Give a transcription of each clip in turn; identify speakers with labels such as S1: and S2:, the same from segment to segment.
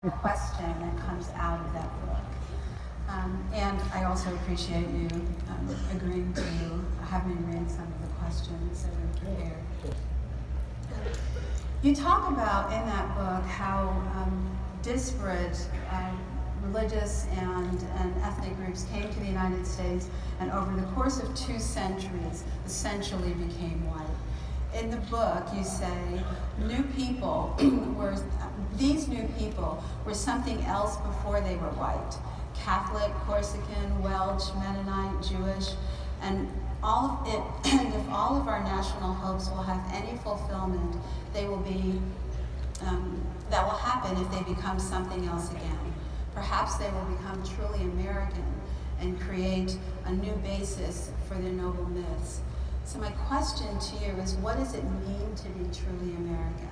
S1: question that comes out of that book. And I also appreciate you agreeing to have me read some of the questions that are prepared. You talk about in that book how disparate religious and ethnic groups came to the United States and over the course of 2 centuries essentially became white. In the book, you say these new people were something else before they were white. Catholic, Corsican, Welsh, Mennonite, Jewish, and if all of our national hopes will have any fulfillment, that will happen if they become something else again. Perhaps they will become truly American and create a new basis for their noble myths. So my question to you is, what does it mean to be truly American?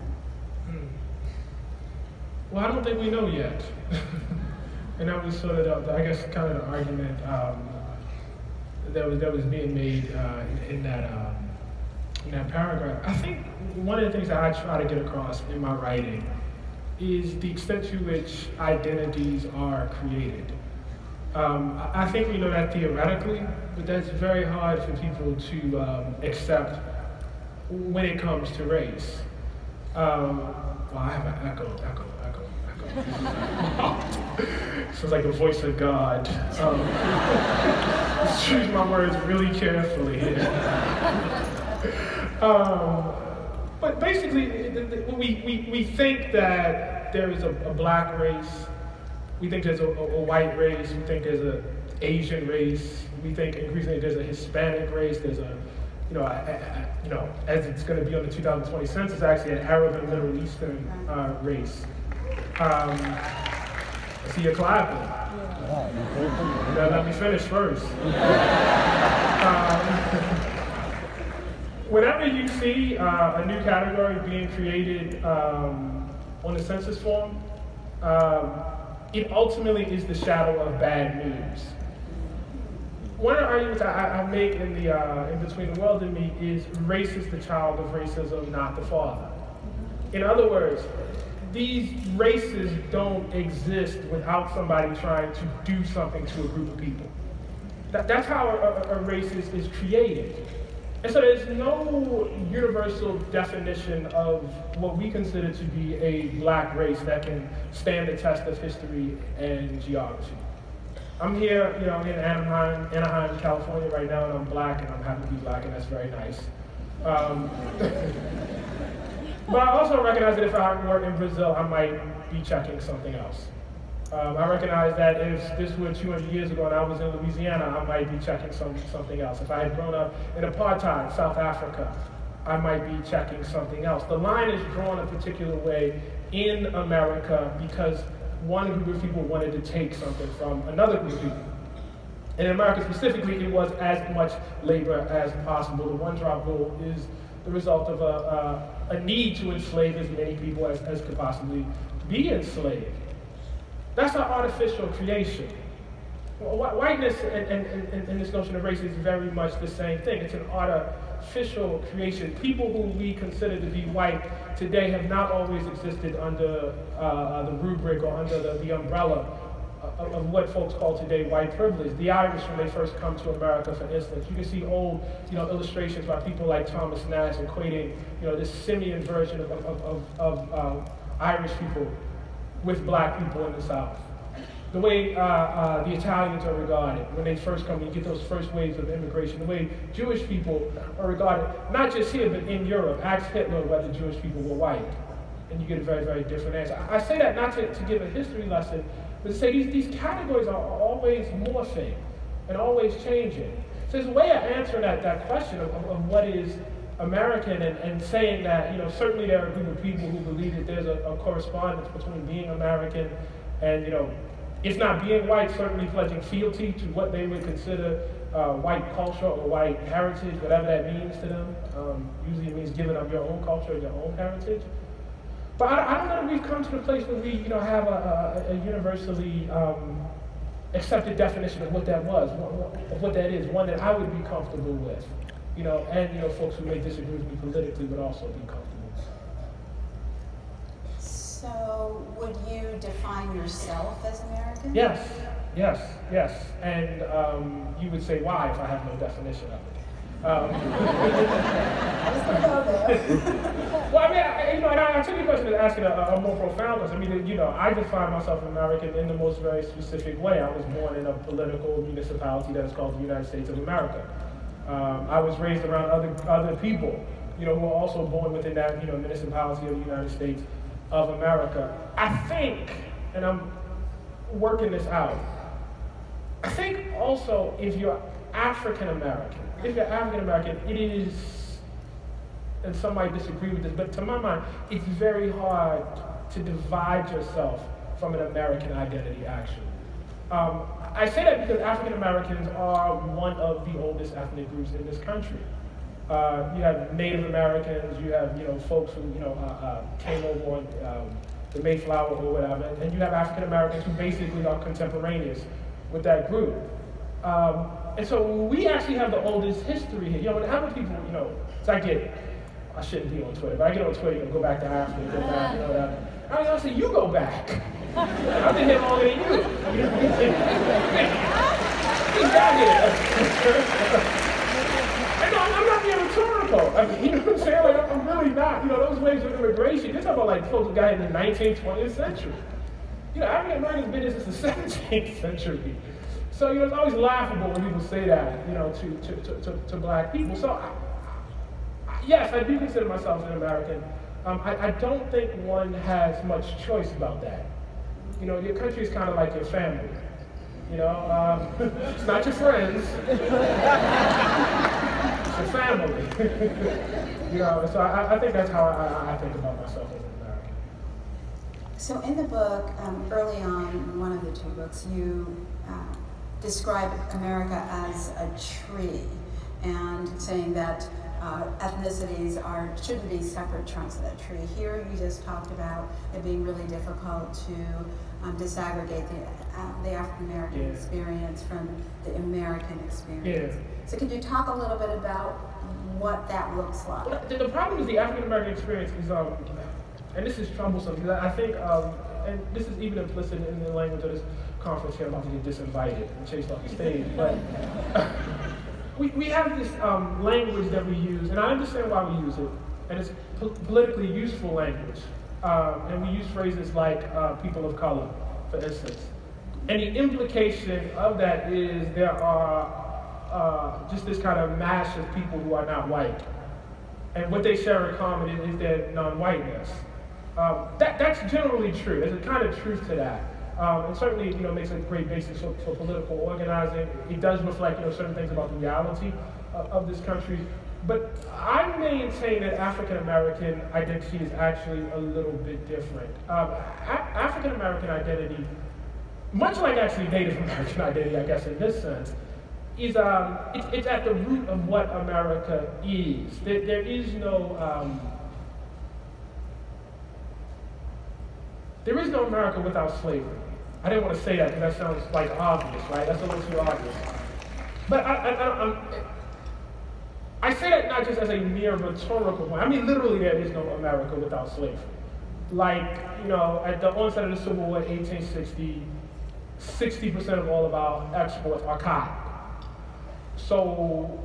S2: Well, I don't think we know yet. And that was sort of, I guess, kind of the argument that was being made in that paragraph. I think one of the things that I try to get across in my writing is the extent to which identities are created. I think we know that theoretically, but that's very hard for people to accept when it comes to race. Well, I have an echo. Sounds like the voice of God. Choose my words really carefully here. But basically, we think that there is a black race. We think there's a white race. We think there's an Asian race. We think increasingly there's a Hispanic race. There's as it's going to be on the 2020 census, actually an Arab and Middle Eastern race. I see you clapping. You gotta let me finish first. Whenever you see a new category being created on the census form, it ultimately is the shadow of bad news. One of the arguments I make in Between the World and Me is race is the child of racism, not the father. In other words, these races don't exist without somebody trying to do something to a group of people. That's how a race is created. And so there's no universal definition of what we consider to be a black race that can stand the test of history and geography. I'm here, in Anaheim, California right now, and I'm black, and I'm happy to be black, and that's very nice. But I also recognize that if I were in Brazil, I might be checking something else. I recognize that if this were 200 years ago and I was in Louisiana, I might be checking something else. If I had grown up in apartheid, South Africa, I might be checking something else. The line is drawn a particular way in America because one group of people wanted to take something from another group of people. And in America specifically, it was as much labor as possible. The one-drop rule is the result of a need to enslave as many people as could possibly be enslaved. That's an artificial creation. Whiteness and this notion of race is very much the same thing. It's an artificial creation. People who we consider to be white today have not always existed under the rubric or under the umbrella of what folks call today white privilege. The Irish, when they first come to America, for instance, you can see old illustrations by people like Thomas Nash equating this simian version of Irish people with black people in the South. The way the Italians are regarded when they first come, you get those first waves of immigration, the way Jewish people are regarded, not just here, but in Europe. Ask Hitler whether Jewish people were white, and you get a very, very different answer. I say that not to give a history lesson, but to say these categories are always morphing and always changing. So there's a way of answering that question of what is American and saying that, certainly there are a group of people who believe that there's a correspondence between being American and, if not being white, certainly pledging fealty to what they would consider white culture or white heritage, whatever that means to them. Usually it means giving up your own culture and your own heritage. But I don't know that we've come to the place where we, have a universally accepted definition of what that was, of what that is, one that I would be comfortable with. And folks who may disagree with me politically would also be comfortable.
S1: So would you define define yourself as American?
S2: Yes, yes, yes. And you would say why if I have no definition of it.
S1: I was going to go there.
S2: Well, I mean, and I took your question as asking a more profound question. I mean, I define myself American in the most very specific way. I was born in a political municipality that is called the United States of America. I was raised around other people, who are also born within that, municipality of the United States of America. I think, and I'm working this out, I think also if you're African American, it is, and some might disagree with this, but to my mind, it's very hard to divide yourself from an American identity, actually. I say that because African Americans are one of the oldest ethnic groups in this country. You have Native Americans, you have folks who came over on the Mayflower or whatever, and you have African Americans who basically are contemporaneous with that group. And so we actually have the oldest history here. How many people, so I shouldn't be on Twitter, but I get on Twitter, go back to Africa, go back, I say, you go back. I've been here longer than you. You got here. And I'm not being rhetorical. I mean, you know what I'm saying? Like, I'm really not. Those waves of immigration, you're talking about folks who got in the 19th, 20th century. African Americans been here since the 17th century. So, it's always laughable when people say that, to black people. So, yes, I do consider myself an American. I don't think one has much choice about that. Your country is kind of like your family. It's not your friends. It's your family. So I think that's how I think about myself as an American.
S1: So in the book, early on, one of the two books, you describe America as a tree, and saying that ethnicities shouldn't be separate trunks of that tree. Here you just talked about it being really difficult to disaggregate the African American experience from the American experience. So could you talk a little bit about what that looks like?
S2: Well, the problem is the African American experience is, and this is troublesome because I think, and this is even implicit in the language of this conference here, I'm about to get disinvited and chased off the stage, but we have this language that we use, and I understand why we use it, and it's politically useful language. And we use phrases like people of color, for instance. And the implication of that is there are just this kind of mass of people who are not white. And what they share in common is their non-whiteness. That's generally true. There's a kind of truth to that. And certainly, makes a great basis for political organizing. It does reflect, certain things about the reality of this country. But I maintain that African American identity is actually a little bit different. African American identity, much like actually Native American identity, I guess in this sense, is it's at the root of what America is. There is no America without slavery. I didn't want to say that because that sounds like obvious, right? That's a little too obvious. But I say that not just as a mere rhetorical point. I mean, literally, there is no America without slavery. Like, at the onset of the Civil War, 1860, 60% of all of our exports are cotton. So,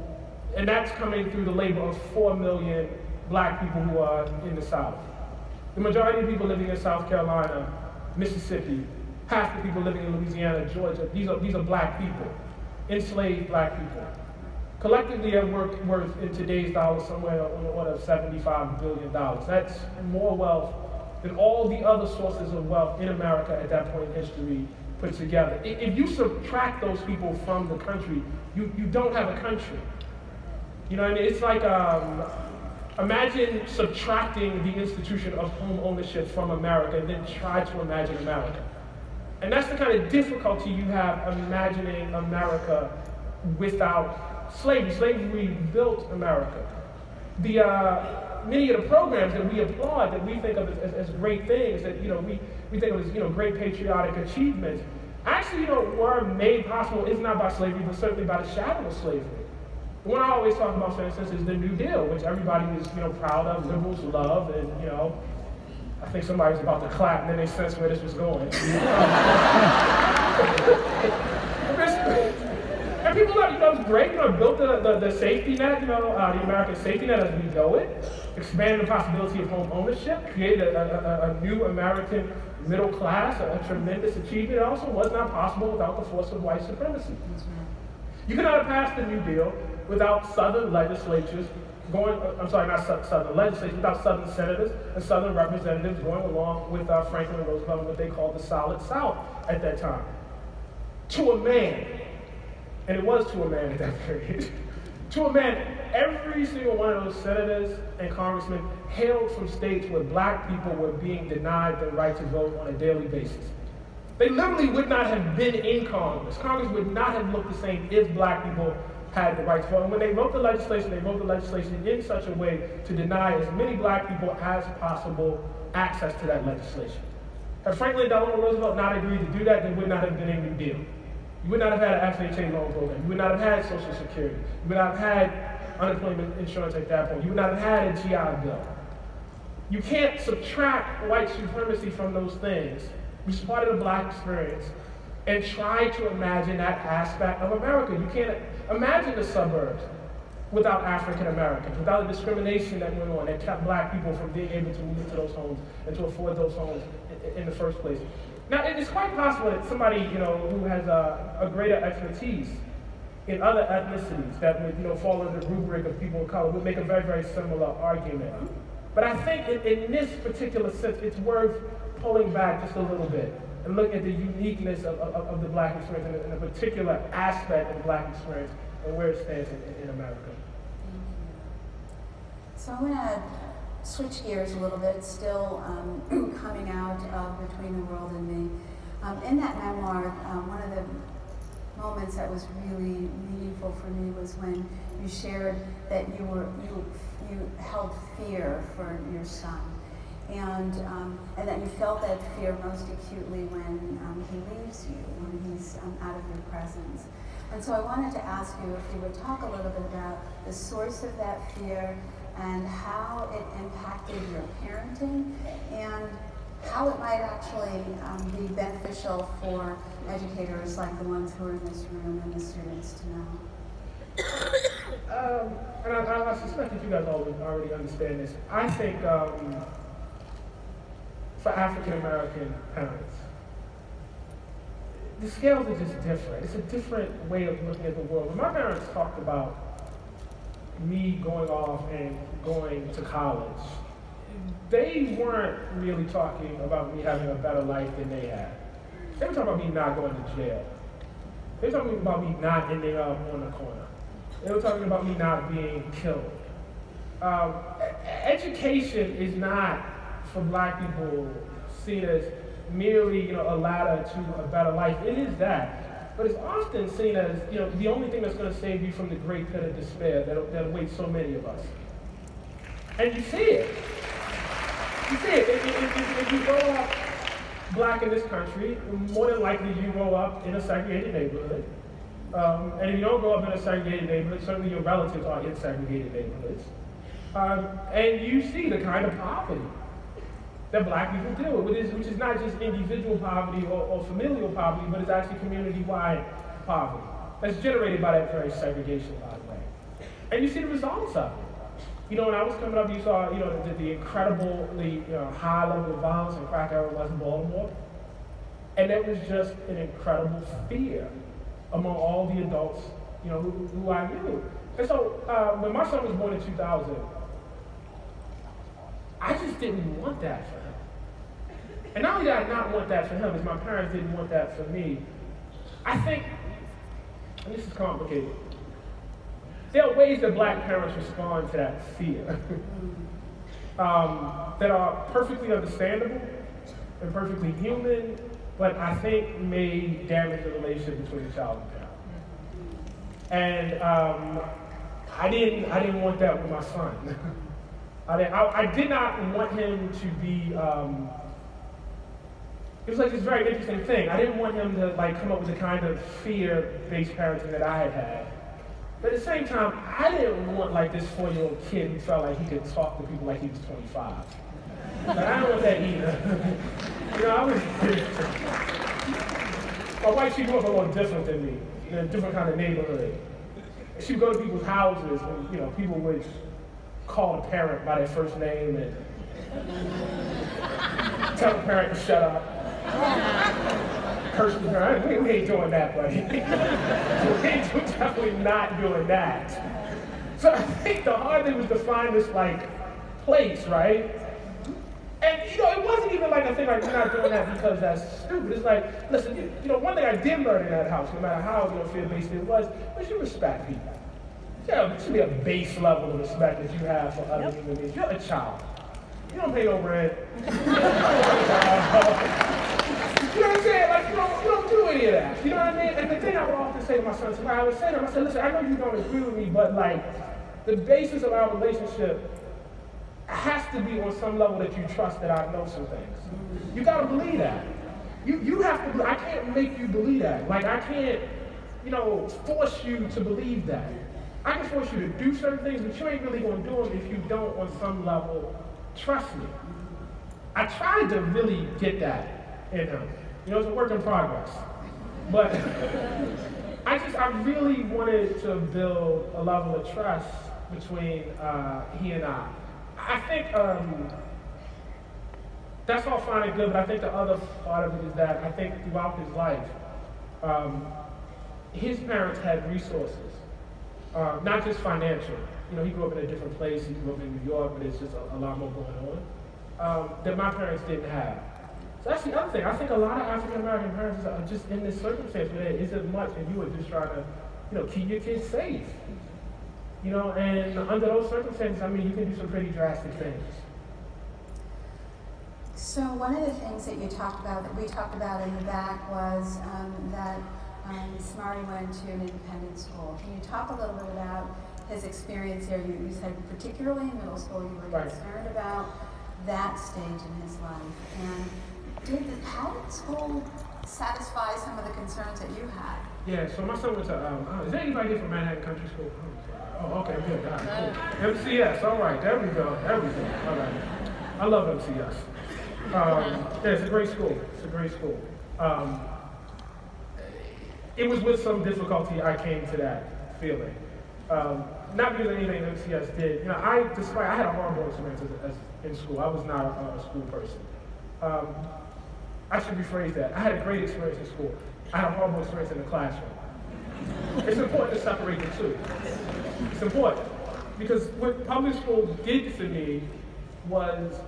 S2: and that's coming through the labor of 4 million black people who are in the South. The majority of people living in South Carolina, Mississippi, half the people living in Louisiana, Georgia, these are black people, enslaved black people. Collectively, they're worth in today's dollars somewhere on the order of $75 billion. That's more wealth than all the other sources of wealth in America at that point in history put together. If you subtract those people from the country, you don't have a country. You know what I mean? It's like, imagine subtracting the institution of home ownership from America and then try to imagine America. And that's the kind of difficulty you have imagining America without slavery. Slavery built America. Many of the programs that we applaud, that we think of as great things, that we think of as great patriotic achievements, actually were made possible, if not by slavery, but certainly by the shadow of slavery. The one I always talk about, for instance, is the New Deal, which everybody is proud of, liberals love, and I think somebody's about to clap, and then they sensed where this was going. And people are, it's great, built the safety net, the American safety net as we know it, expanded the possibility of home ownership, created a new American middle class, a tremendous achievement. It also was not possible without the force of white supremacy. You could not have passed the New Deal without Southern legislatures Southern legislatures, without Southern senators and Southern representatives going along with Franklin and Roosevelt and what they called the Solid South at that time. To a man, and it was to a man at that period, to a man, every single one of those senators and congressmen hailed from states where black people were being denied the right to vote on a daily basis. They literally would not have been in Congress. Congress would not have looked the same if black people had the right to vote. And when they wrote the legislation in such a way to deny as many black people as possible access to that legislation. Had Franklin Delano Roosevelt not agreed to do that, there would not have been a New Deal. You would not have had an FHA loan program. You would not have had Social Security. You would not have had unemployment insurance at that point. You would not have had a GI Bill. You can't subtract white supremacy from those things, which is part of the black experience, and try to imagine that aspect of America. You can't imagine the suburbs without African Americans, without the discrimination that went on that kept black people from being able to move into those homes and to afford those homes in the first place. Now, it's quite possible that somebody, who has a greater expertise in other ethnicities that would, fall under the rubric of people of color would make a very, very similar argument. But I think in this particular sense, it's worth pulling back just a little bit and look at the uniqueness of the black experience and a particular aspect of the black experience and where it stands in America.
S1: Thank you. So I'm going to switch gears a little bit, still coming out of Between the World and Me. In that memoir, one of the moments that was really meaningful for me was when you shared that you held fear for your son. And that you felt that fear most acutely when he leaves you, when he's out of your presence. And so I wanted to ask you if you would talk a little bit about the source of that fear and how it impacted your parenting and how it might actually be beneficial for educators like the ones who are in this room and the students to know.
S2: And I suspect that you guys already understand this. I think for African American parents, the scales are just different. It's a different way of looking at the world. When my parents talked about me going off and going to college, they weren't really talking about me having a better life than they had. They were talking about me not going to jail. They were talking about me not ending up on the corner. They were talking about me not being killed. Education is not, for black people, seen as merely a ladder to a better life. It is that. But it's often seen as the only thing that's going to save you from the great pit of despair that awaits so many of us. And you see it. You see it. If you grow up black in this country, more than likely you grow up in a segregated neighborhood. And if you don't grow up in a segregated neighborhood, certainly your relatives are in segregated neighborhoods. And you see the kind of poverty that black people deal with, which is not just individual poverty or familial poverty, but it's actually community-wide poverty. That's generated by that very segregation, by the way. And you see the results of it. When I was coming up, you saw, the incredibly high level of violence in crack era West Baltimore. And there was just an incredible fear among all the adults, who I knew. And so when my son was born in 2000, I just didn't want that for him. And not only did I not want that for him, as my parents didn't want that for me, I think, and this is complicated, there are ways that black parents respond to that fear that are perfectly understandable and perfectly human, but I think may damage the relationship between the child and parent. And I didn't want that with my son. I did not want him to be, it was like this very interesting thing. I didn't want him to come up with the kind of fear-based parenting that I had had. But at the same time, I didn't want this 4-year-old kid who felt like he could talk to people like he was 25. But I don't want that either. You know, I was, my wife, she grew up a little different than me, in a different kind of neighborhood. She would go to people's houses and, you know, people would call a parent by their first name and tell the parent to shut up. Curse the parent. We ain't doing that, buddy. We're definitely not doing that. So I think the hard thing was to find this, like, place, right? And, you know, it wasn't even like a thing like, we're not doing that because that's stupid. It's like, listen, you know, one thing I did learn in that house, no matter how, you know, fear-based it was you respect people. Yeah, there should be a base level of respect that you have for other human beings. You're a child. You don't pay no rent. You know what I'm saying? Like, you don't do any of that. You know what I mean? And the thing I would often say to my sons, I would say to them, I said, listen, I know you don't agree with me, but, like, the basis of our relationship has to be on some level that you trust that I know some things. You gotta believe that. You have to, I can't make you believe that. Like, I can't, you know, force you to believe that. I can force you to do certain things, but you ain't really gonna do them if you don't, on some level, trust me. I tried to really get that in him. You know, it's a work in progress. But I really wanted to build a level of trust between he and I. I think that's all fine and good, but I think the other part of it is that I think throughout his life, his parents had resources, not just financial. You know, he grew up in a different place, he grew up in New York, but it's just a lot more going on, that my parents didn't have. So that's the other thing. I think a lot of African-American parents are just in this circumstance where there isn't much and you are just trying to, you know, keep your kids safe. You know, and under those circumstances, I mean, you can do some pretty drastic things.
S1: So one of the things that you talked about, that we talked about in the back, was that Samari went to an independent school. Can you talk a little bit about his experience there? You said particularly in middle school you were concerned about that stage in his life. And how did school satisfy some of the concerns that you had?
S2: Yeah, so my son went to, is there anybody here from Manhattan Country School? Oh, okay, good. All right, cool. MCS, all right, there we go. All right. I love MCS. Yeah, it's a great school. It was with some difficulty I came to that feeling. Not because of anything MCS did. You know, I had a horrible experience in school. I was not a school person. I should rephrase that. I had a great experience in school. I had a horrible experience in the classroom. It's important to separate the two. It's important. Because what public school did for me was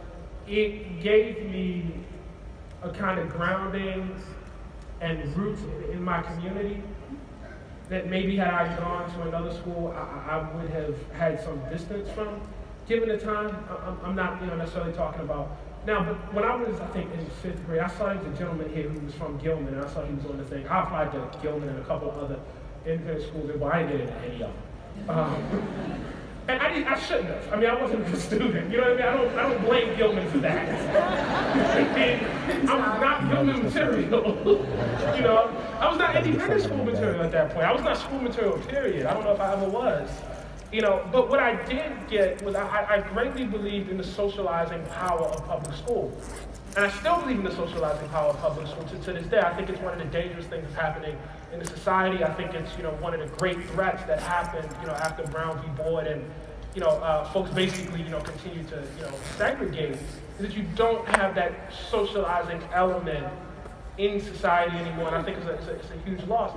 S2: it gave me a kind of grounding and roots in my community that maybe had I gone to another school, I would have had some distance from. Given the time, I'm not necessarily talking about now, but when I was, I think, in 5th grade, I saw there was a gentleman here who was from Gilman, and I saw he was on the thing. I applied to Gilman and a couple of other independent schools, but I didn't get into any of them. And I shouldn't have. I mean, I wasn't a good student. You know what I mean? I don't blame Gilman for that. I mean, I was not Gilman material. You know, I was not independent school material at that point. I was not school material, period. I don't know if I ever was. You know, but what I did get was I greatly believed in the socializing power of public school. And I still believe in the socializing power of public school to this day. I think it's one of the dangerous things that's happening in the society. I think it's, one of the great threats that happened, after Brown v. Board and, folks basically, continue to, segregate, is that you don't have that socializing element in society anymore. And I think it's a huge loss.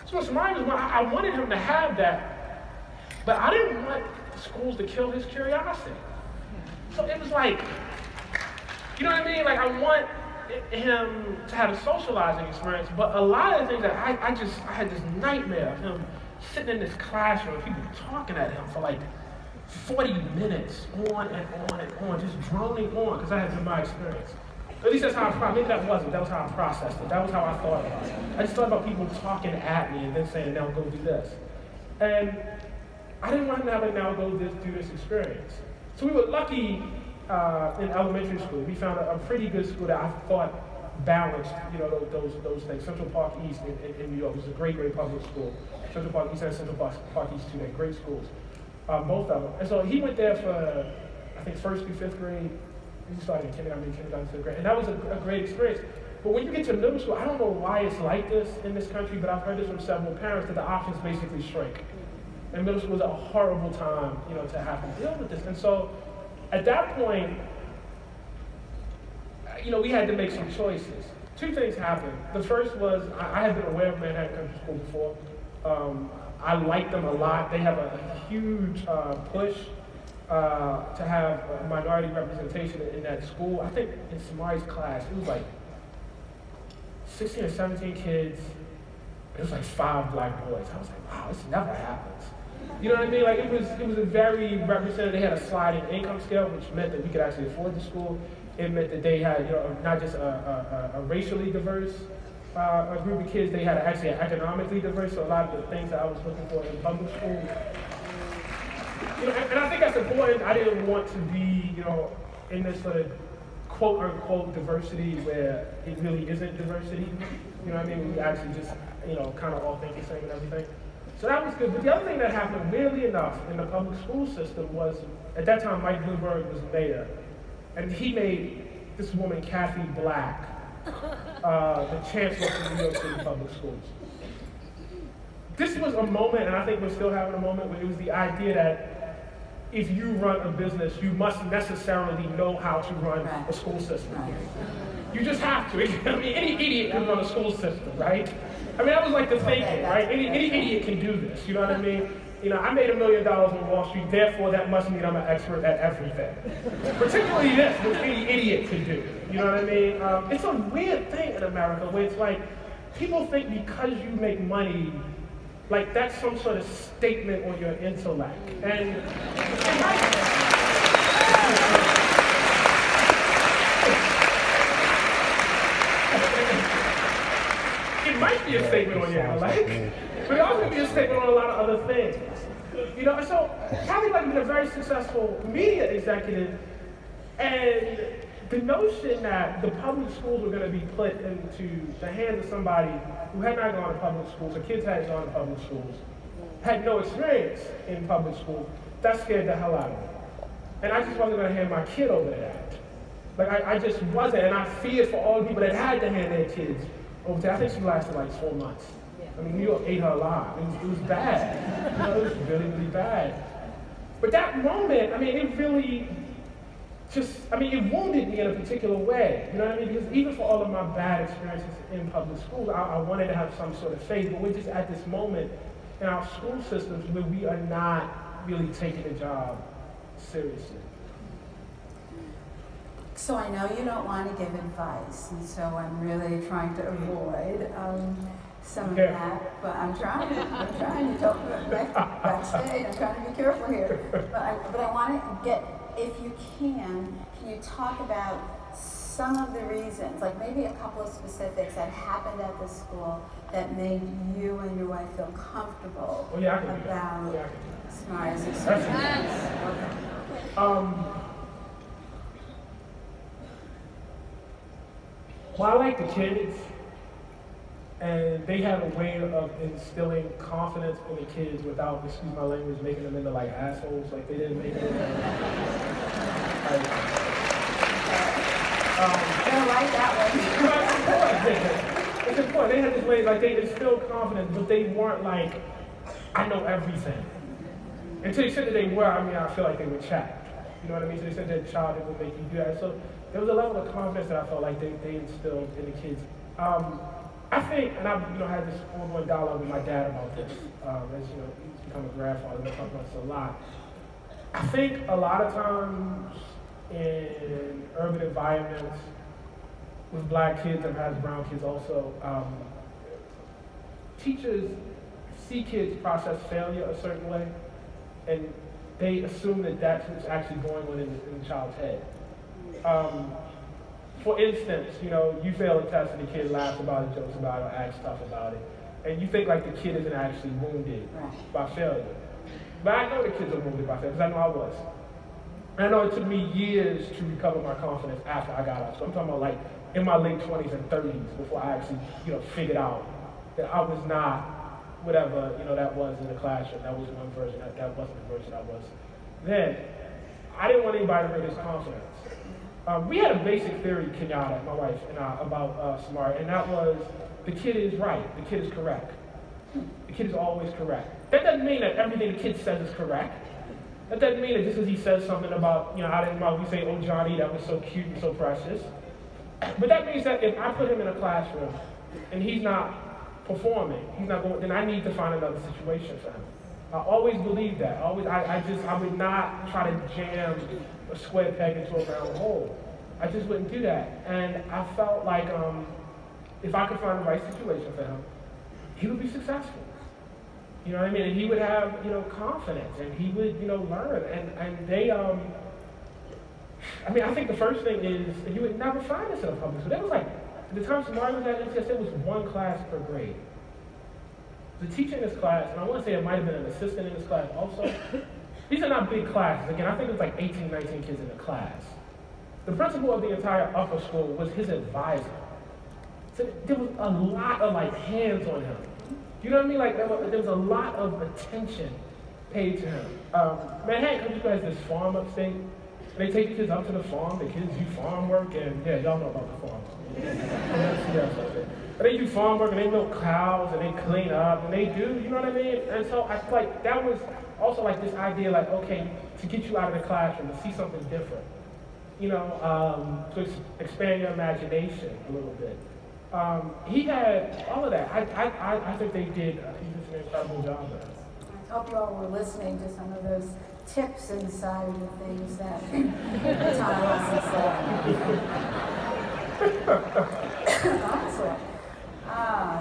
S2: So Samari was one, I wanted him to have that, but I didn't want schools to kill his curiosity. So it was like, you know what I mean? Like, I want him to have a socializing experience, but a lot of the things that I had this nightmare of him sitting in this classroom, people talking at him for like 40 minutes, on and on and on, just droning on, because that has been my experience. At least that's how maybe that wasn't, that was how I processed it. That was how I thought about it. I just thought about people talking at me and then saying, now go do this. And I didn't want him to have now go do this experience. So we were lucky in elementary school. We found a pretty good school that I thought balanced, those things. Central Park East in New York was a great public school. Central Park East and Central Park East, too, they're great schools, both of them. And so he went there for, I think, 1st through 5th grade. We started in kindergarten, third grade, and that was a great experience. But when you get to middle school, I don't know why it's like this in this country, but I've heard this from several parents that the options basically shrink. And middle school is a horrible time, to have to deal with this. And so, at that point, we had to make some choices. Two things happened. The first was I had been aware of Manhattan Country School before. I like them a lot. They have a huge push to have a minority representation in that school. I think in Samari's class, it was like 16 or 17 kids. It was like 5 black boys. I was like, wow, this never happens. You know what I mean? Like it was a very representative. They had a sliding income scale, which meant that we could actually afford the school. It meant that they had, not just a racially diverse a group of kids, they had actually an economically diverse. So a lot of the things that I was looking for in public school. And I think that's important. I didn't want to be, in this sort of quote unquote diversity where it really isn't diversity. You know what I mean? We actually just, kind of all think the same and everything. So that was good. But the other thing that happened, weirdly enough, in the public school system was, at that time, Mike Bloomberg was mayor. And he made this woman, Kathy Black, the chancellor of New York City Public Schools. This was a moment, and I think we're still having a moment, where it was the idea that if you run a business, you must necessarily know how to run a school system. You just have to. I mean, any idiot can run a school system, right? I mean, that was like the thinking, right? Any idiot can do this, you know what I mean? I made $1 million on Wall Street, therefore that must mean I'm an expert at everything. Particularly this, which any idiot can do, you know what I mean? It's a weird thing in America where it's like, people think because you make money, like that's some sort of statement on your intellect. And it might be a statement on your intellect, but it also can be a statement on a lot of other things. So Kathy Black has been a very successful media executive, and the notion that the public schools were going to be put into the hands of somebody who had not gone to public schools, or kids hadn't gone to public schools, had no experience in public school, that scared the hell out of me. And I just wasn't going to hand my kid over to that. Like, I just wasn't, and I feared for all the people that had to hand their kids over to that. I think she lasted like 4 months. I mean, New York ate her alive. It was bad. It was really, really bad. But that moment, I mean, it really it wounded me in a particular way. You know what I mean? Because even for all of my bad experiences in public schools, I wanted to have some sort of faith, but we're just at this moment in our school systems where we are not really taking the job seriously.
S1: So I know you don't want to give advice, and so I'm really trying to avoid some of that, but I'm trying to talk backstage. I'm trying to be careful here. But I want to get, if you can you talk about some of the reasons, like maybe a couple of specifics that happened at the school that made you and your wife feel comfortable about Samari's experience?
S2: Well, I like the kids, and they had a way of instilling confidence in the kids without, excuse my language, making them into like assholes. Like they didn't make them.
S1: I don't like that one.
S2: It's important. They had this way, like they instilled confidence, but they weren't like, I know everything. Until you said that they were, I feel like they were chapped. You know what I mean? So they said that child would make you do that. So there was a level of confidence that I felt like they instilled in the kids. I think, and I've had this ongoing dialogue with my dad about this, as he's become a grandfather, we talk about this a lot. I think a lot of times in urban environments with black kids and perhaps brown kids also, teachers see kids process failure a certain way, and they assume that that's what's actually going on in the child's head. For instance, you fail a test and the kid laughs about it, jokes about it, or acts tough about it, and you think like the kid isn't actually wounded by failure. But I know the kids are wounded by failure, because I know I was. And I know it took me years to recover my confidence after I got out. So I'm talking about like in my late 20s and 30s before I actually, figured out that I was not whatever, that was in the classroom. That was one version. That wasn't the version I was then. I didn't want anybody to break his confidence. We had a basic theory, Kenyatta, my wife and I, about SMART, and that was the kid is right, the kid is correct. The kid is always correct. That doesn't mean that everything the kid says is correct. That doesn't mean that just because he says something about, out of his mouth, we say, oh, Johnny, that was so cute and so precious. But that means that if I put him in a classroom and he's not performing, he's not going, then I need to find another situation for him. I always believe that. I would not try to jam a square peg into a round hole. I just wouldn't do that. And I felt like if I could find the right situation for him, he would be successful. You know what I mean? And he would have, confidence, and he would, learn. And they, I think the first thing is, you would never find this in a public school. That was like, at the time Samari was at MTS, there was one class per grade. The teacher in this class, and I want to say it might have been an assistant in this class also. These are not big classes. Again, I think it was like 18, 19 kids in the class. The principal of the entire upper school was his advisor. So there was a lot of hands on him. You know what I mean? There was a lot of attention paid to him. Manhattan Country Club has this farm upstate. They take the kids up to the farm. The kids do farm work, and yeah, y'all know about the farm. But they do farm work, and they milk cows, and they clean up, and they do, you know what I mean? And so I feel like that was also this idea, okay, to get you out of the classroom, to see something different. To expand your imagination a little bit. He had all of that. I think they did an incredible job there.
S3: I hope you all were listening to some of those tips inside of the things that Thomas has said. Awesome.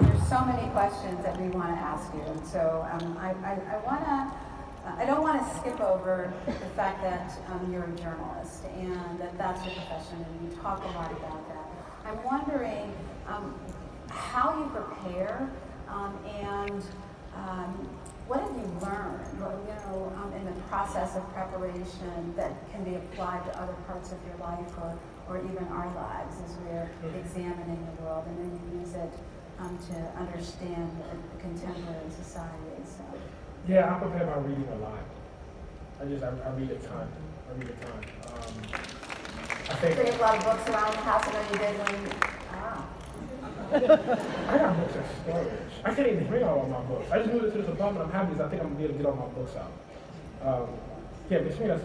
S3: There's so many questions that we want to ask you, and so I don't want to skip over the fact that you're a journalist and that's your profession, and you talk a lot about that. I'm wondering how you prepare and what have you learned, in the process of preparation that can be applied to other parts of your life or even our lives as we're examining the world, and then you use it to understand the contemporary society. So.
S2: Yeah, I prepare by reading a lot. I read a ton. I think.
S3: So you have a lot of books around the house. I know you did when.
S2: I got books in storage. I can't even bring all my books. I just moved into this apartment. I'm happy because I think I'm gonna be able to get all my books out. Between us,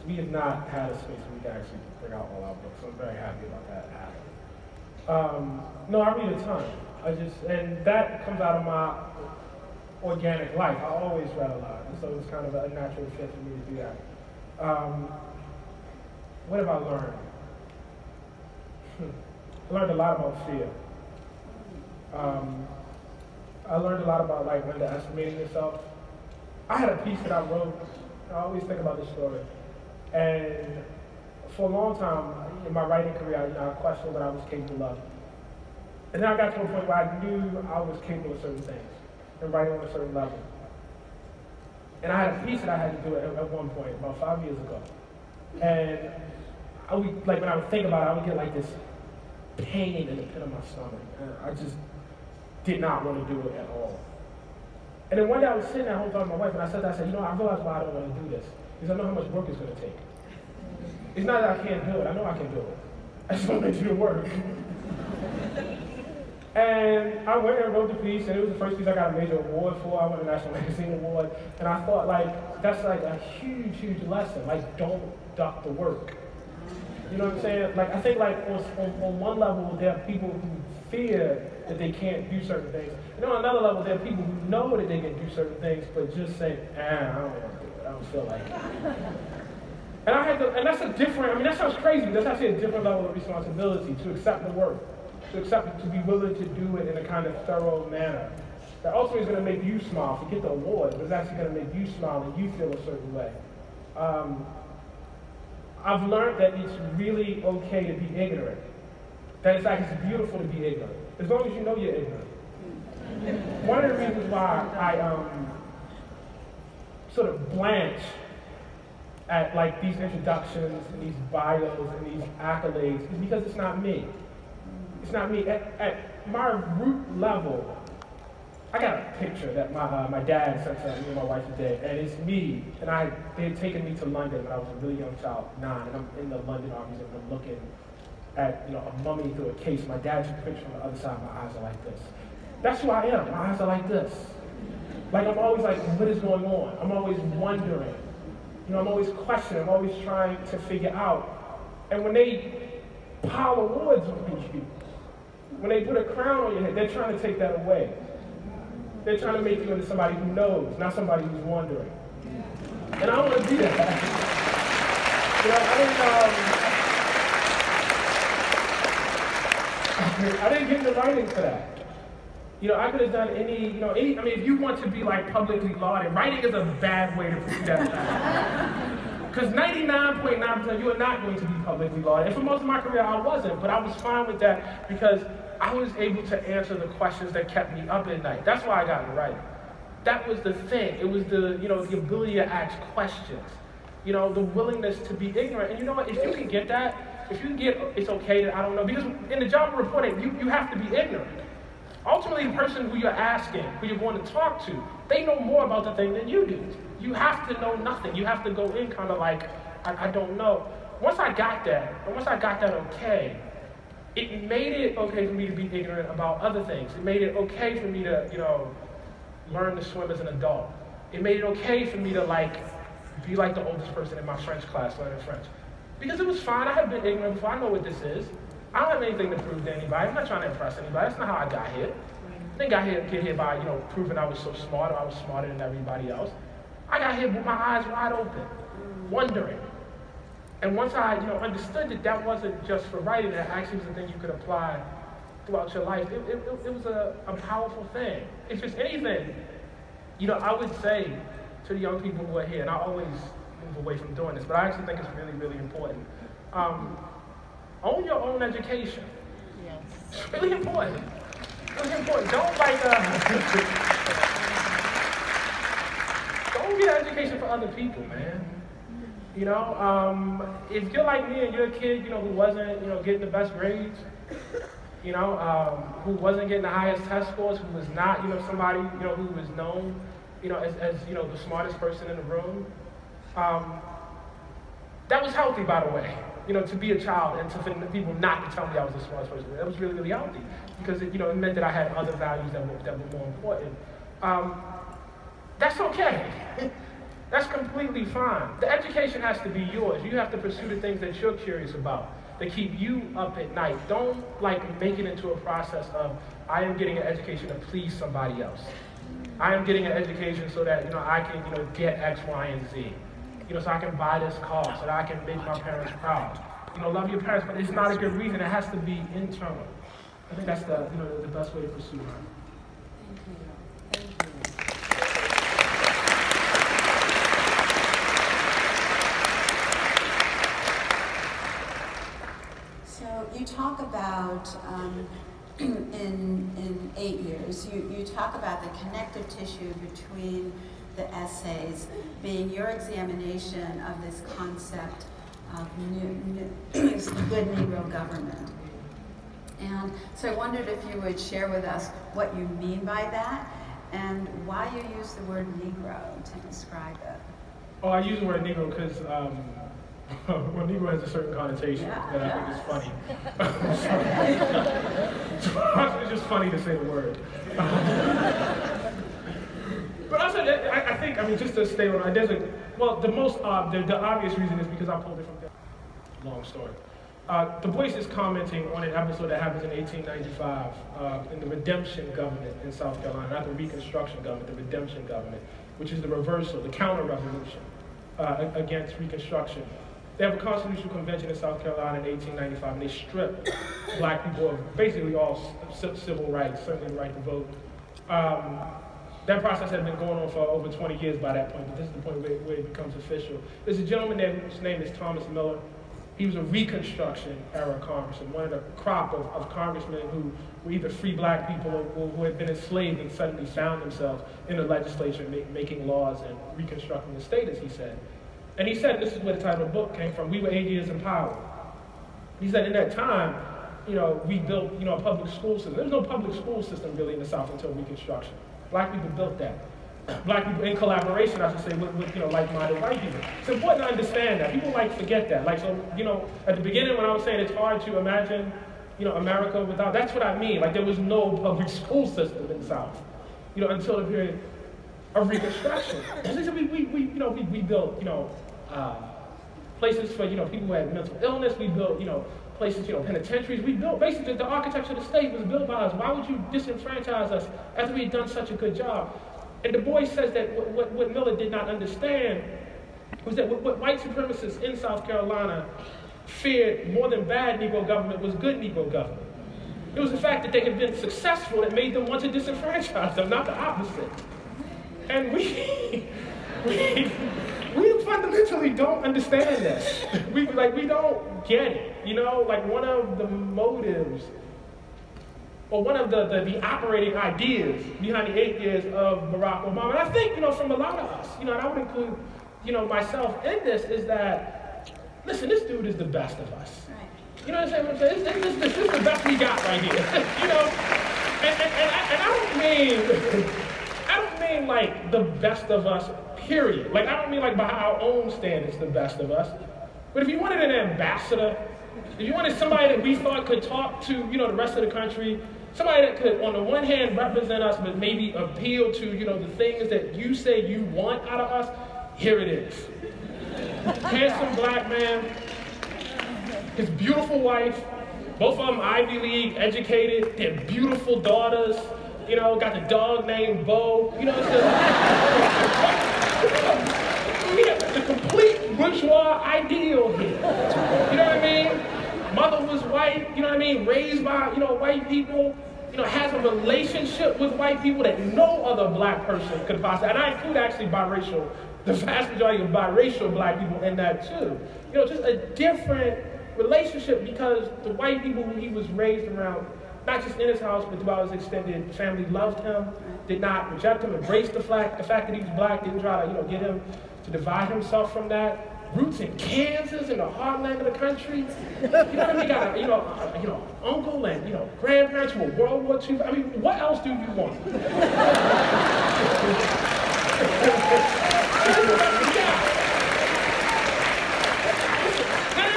S2: we have not had a space where we can actually bring out all our books. So I'm very happy about that happening. No, I read a ton. And that comes out of my organic life. I always read a lot, so it's kind of a natural fit for me to do that. What have I learned? I learned a lot about fear. I learned a lot about underestimating yourself. I had a piece that I wrote. I always think about this story. And for a long time in my writing career, I questioned what I was capable of. And then I got to a point where I knew I was capable of certain things and writing on a certain level. And I had a piece that I had to do at one point, about 5 years ago. And when I would think about it, I would get this pain in the pit of my stomach. And I just did not want to do it at all. And then one day I was sitting there home talking to my wife, and I said, I realized why I don't want to do this. Because I know how much work it's going to take. It's not that I can't do it. I know I can do it. I just want to do the work. And I went and wrote the piece, and it was the first piece I got a major award for. I won a National Magazine Award. And I thought, that's a huge, huge lesson. Don't duck the work. You know what I'm saying? I think on one level, there are people who fear that they can't do certain things. And on another level, there are people who know that they can do certain things, but just say, I don't want to do it. I don't feel like it. And that's a different, that sounds crazy. That's actually a different level of responsibility, to accept the work, to be willing to do it in a kind of thorough manner. That ultimately is going to make you smile. Forget the award, but it's actually going to make you smile and you feel a certain way. I've learned that it's really okay to be ignorant. That in fact it's beautiful to be ignorant, as long as you know you're ignorant. One of the reasons why I sort of blanch at these introductions and these bios and these accolades is because it's not me. It's not me. At my root level, I got a picture that my dad sent to me and my wife today, and it's me, and they had taken me to London when I was a really young child, 9, and I'm in the London Art Museum, and I'm looking at a mummy through a case. My dad took a picture on the other side, my eyes are like this. That's who I am, my eyes are like this. Like, I'm always like, what is going on? I'm always wondering. I'm always questioning, I'm always trying to figure out. And when they pile awards on you, when they put a crown on your head, they're trying to take that away. They're trying to make you into somebody who knows, not somebody who's wondering. And I don't want to do that. I didn't get into writing for that. I could have done any, if you want to be like publicly lauded, writing is a bad way to pursue that path. Because 99.9% you are not going to be publicly lauded. And for most of my career, I wasn't, but I was fine with that because I was able to answer the questions that kept me up at night. That's why I got into writing. That was the thing. It was the ability to ask questions. The willingness to be ignorant. And you know what, if you can get that, if you can get, it's okay that I don't know, because in the job of reporting, you have to be ignorant. Ultimately, the person who you're asking, who you're going to talk to, they know more about the thing than you do. You have to know nothing. You have to go in kind of like, I don't know. Once I got that okay, it made it okay for me to be ignorant about other things. It made it okay for me to, learn to swim as an adult. It made it okay for me to be like the oldest person in my French class learning French. Because it was fine. I had been ignorant before. I know what this is. I don't have anything to prove to anybody. I'm not trying to impress anybody. That's not how I got here. I didn't get here by, proving I was so smart or I was smarter than everybody else. I got here with my eyes wide open, wondering. And once I, understood that wasn't just for writing, that actually was a thing you could apply throughout your life, it was a powerful thing. If it's anything, I would say to the young people who are here, and I always move away from doing this, but I actually think it's really, really important. Own your own education. Yes. It's really important. Really important. Don't don't get an education for other people, man. If you're like me and you're a kid, who wasn't, getting the best grades, who wasn't getting the highest test scores, who was not, somebody, who was known, as the smartest person in the room. That was healthy, by the way. To be a child and for people not to tell me I was the smartest person. That was really, really healthy because it meant that I had other values that were more important. That's okay. That's completely fine. The education has to be yours. You have to pursue the things that you're curious about, that keep you up at night. Don't make it into a process of, I am getting an education to please somebody else. I am getting an education so that, I can, get X, Y, and Z. So I can buy this car, so that I can make my parents proud. Love your parents, but it's not a good reason. It has to be internal. I think that's the best way to pursue it.
S3: Thank you. So you talk about, in 8 years, you talk about the connective tissue between the essays being your examination of this concept of good Negro government. And so I wondered if you would share with us what you mean by that and why you use the word Negro to describe it.
S2: Oh, I use the word Negro because well, Negro has a certain connotation that I think is funny. It's just funny to say the word. But also, I think, just to stay on, the obvious reason is because I pulled it from long story. Du Bois is commenting on an episode that happens in 1895 in the Redemption government in South Carolina, not the Reconstruction government, the Redemption government, which is the reversal, the counter-revolution against Reconstruction. They have a constitutional convention in South Carolina in 1895, and they strip black people of basically all civil rights, certainly the right to vote. That process had been going on for over 20 years by that point, but this is the point where it becomes official. There's a gentleman there whose name is Thomas Miller. He was a Reconstruction-era congressman, one of the crop of congressmen who were either free black people or who had been enslaved and suddenly found themselves in the legislature making laws and reconstructing the state, as he said. And he said, this is where the title of the book came from, we were 8 years in power. He said in that time, we built, a public school system. There was no public school system really in the South until Reconstruction. Black people built that. Black people in collaboration, I should say, with you know, like-minded white people. It's important to understand that. People like forget that. Like, so, you know, at the beginning when I was saying it's hard to imagine, you know, America without, that's what I mean. Like, there was no public school system in the South, you know, until the period of Reconstruction. We built, you know, places for, you know, people who had mental illness. We built, you know, places, you know, penitentiaries. We built, basically, the architecture of the state was built by us. Why would you disenfranchise us after we had done such a good job? And Du Bois says that what Miller did not understand was that what white supremacists in South Carolina feared more than bad Negro government was good Negro government. It was the fact that they had been successful that made them want to disenfranchise them, not the opposite. And we fundamentally don't understand this. We don't get it. You know, like one of the motives or one of the operating ideas behind the 8 years of Barack Obama, and I think, you know, from a lot of us, you know, and I would include, you know, myself in this, is that, listen, this dude is the best of us. You know what I'm saying? This is the best we got right here. You know, and I don't mean like the best of us, period. Like, I don't mean like by our own standards the best of us. But if you wanted an ambassador, if you wanted somebody that we thought could talk to, you know, the rest of the country, somebody that could, on the one hand, represent us, but maybe appeal to, you know, the things that you say you want out of us, here it is. Handsome black man, his beautiful wife, both of them Ivy League educated, their beautiful daughters, you know, got the dog named Bo, you know, we have the complete bourgeois ideal here. You know what I mean? Mother was white, you know what I mean? Raised by, you know, white people, you know, has a relationship with white people that no other black person could possibly, and I include actually biracial, the vast majority of biracial black people in that too. You know, just a different relationship because the white people who he was raised around, not just in his house, but throughout his extended family, loved him, did not reject him, embraced the fact that he was black, didn't try to, you know, get him to divide himself from that. Roots in Kansas, in the heartland of the country. You know what I mean? Got a, you know, uncle and, you know, grandparents who were World War II. I mean, what else do you want?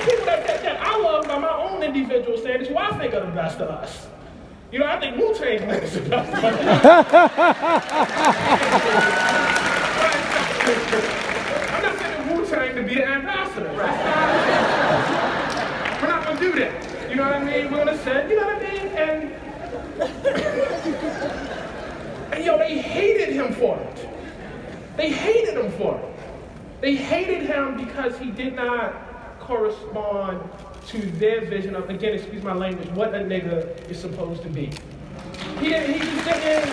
S2: People that I love by my own individual standards, who I think are the best of us. You know, I think Wu-Tang is the best of us. I'm not saying Wu-Tang to be an ambassador. Right? We're not going to do that. You know what I mean? We're going to say, you know what I mean? And yo, they hated him for it. They hated him for it. They hated him because he did not correspond to their vision of, again, excuse my language, what a nigga is supposed to be. He just didn't.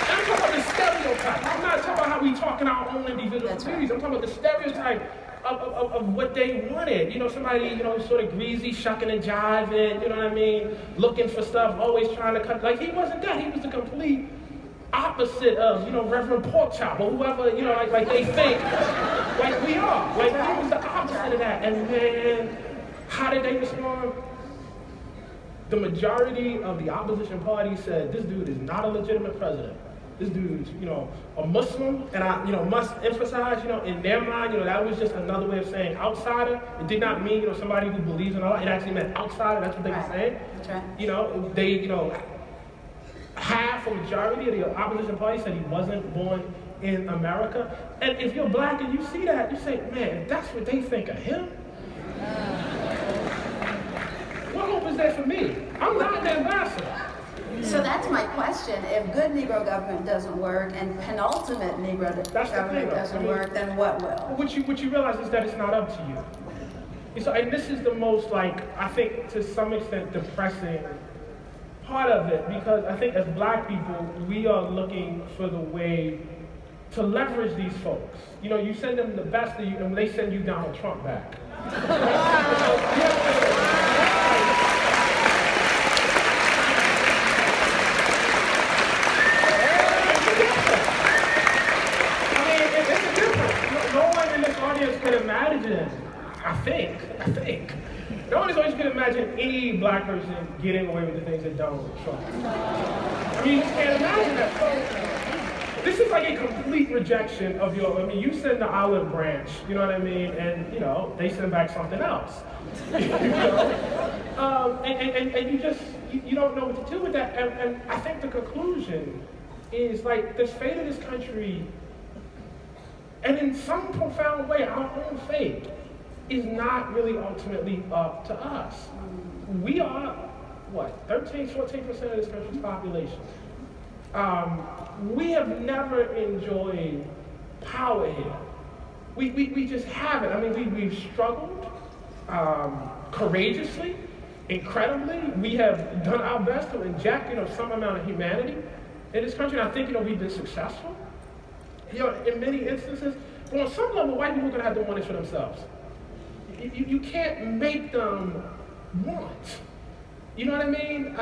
S2: I'm talking about the stereotype. I'm not talking about how we talk in our own individual communities. I'm talking about the stereotype of what they wanted. You know, somebody, you know, sort of greasy, shucking and jiving, you know what I mean? Looking for stuff, always trying to cut. Like, he wasn't that. He was the complete opposite of, you know, Reverend Porkchop or whoever, you know, like they think, like we are. Like, he was the opposite of that. And man, how did they respond? The majority of the opposition party said, this dude is not a legitimate president. This dude's, you know, a Muslim, and I, you know, must emphasize, you know, in their mind, you know, that was just another way of saying outsider. It did not mean, you know, somebody who believes in Allah. It actually meant outsider. That's what they were saying.
S3: That's right. You
S2: know, they, you know, half a majority of the opposition party said he wasn't born in America. And if you're black and you see that, you say, man, if that's what they think of him, what hope is there for me? I'm not an ambassador.
S3: So that's my question. If good Negro government doesn't work and penultimate Negro government doesn't work, then what will?
S2: What you realize is that it's not up to you. So, and this is the most, like, I think to some extent depressing part of it, because I think as black people, we are looking for the way to leverage these folks. You know, you send them the best of you, and they send you Donald Trump back. I mean, it's a difference. No one in this audience can imagine I think. No one is always going to imagine any black person getting away with the things that Donald Trump. I mean, you just can't imagine that. So, this is like a complete rejection of you send the olive branch, you know what I mean, and, they send back something else. And you just, you don't know what to do with that. And I think the conclusion is, like, the fate of this country, and in some profound way, our own fate, is not really ultimately up to us. We are, 13, 14% of this country's population. We have never enjoyed power here. We just haven't. I mean, we've struggled courageously, incredibly. We have done our best to inject, some amount of humanity in this country. And I think, we've been successful, in many instances. But on some level, white people are going to have to want it for themselves. You can't make them want. You know what I mean?